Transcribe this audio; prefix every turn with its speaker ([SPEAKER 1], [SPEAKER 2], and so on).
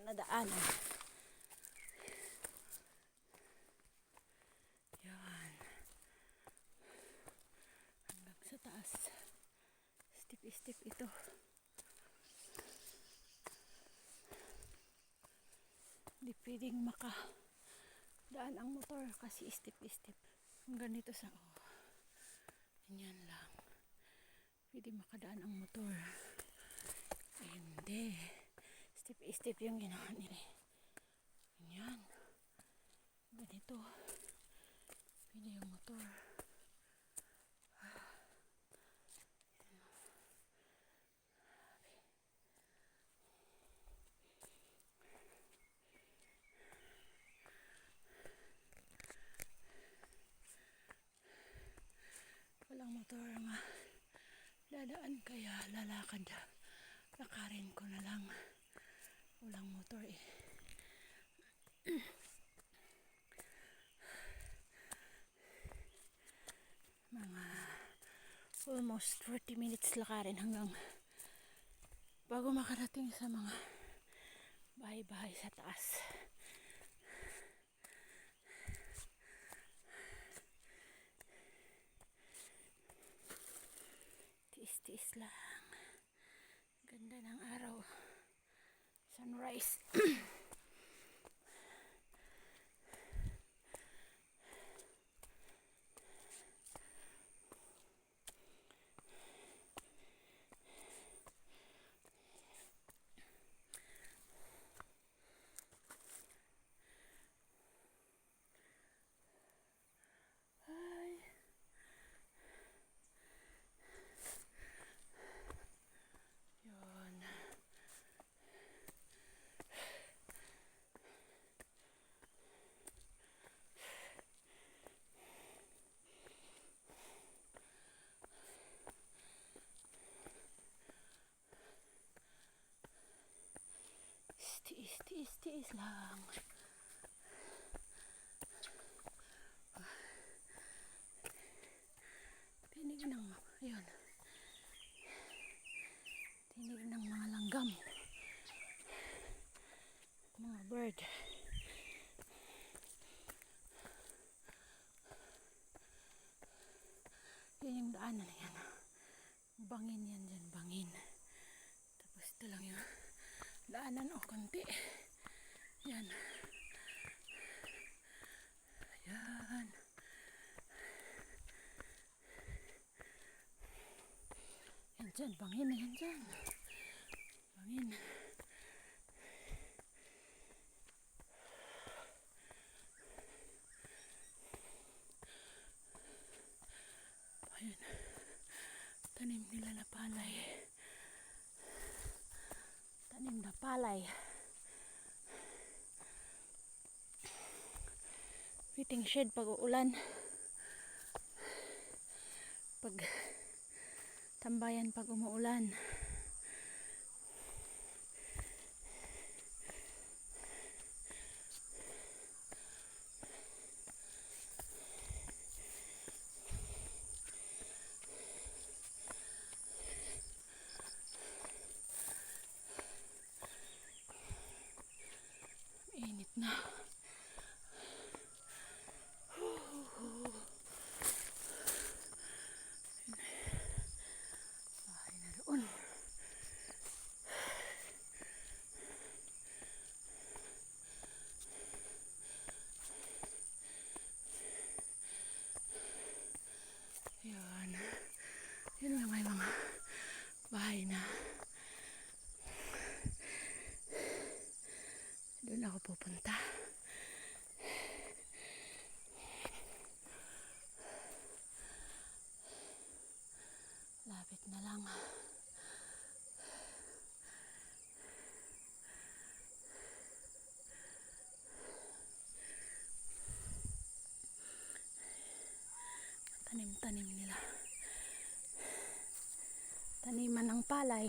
[SPEAKER 1] na daanan. Yan. Hanggang sa taas. Step ito. Hindi pwedeng makadaan ang motor kasi step. Hanggang dito sa ganyan lang. Pwede makadaan ang motor. Hindi. Step yung ginawa nila. Ganyan. Ganito. Pwede yung motor. Walang motor nga dadaan kaya lakarin ko na lang. Walang motor eh. Mga almost 40 minutes lakarin hanggang bago makarating sa mga bahay-bahay sa taas. Tiis lang. Ganda ng araw. Sunrise. Tiis lang. Tinig ng mga langgam. Mga bird. Yan yung daanan na yan. Bangin yan dyan, bangin. Tapos ito lang yung daanan konti. Yan. Yan. Yan dyan, bangin na yan dyan. Bangin. Ayun. Tanim nila na palay. Tanim na palay. Waiting shed pag uulan. Pag tambayan pag umuulan. Init na. Bahay na doon. Yan. Yun lang may mga bahay na. Doon ako pupunta. Lapit na lang. Tanim-tanim nila. Taniman ng palay.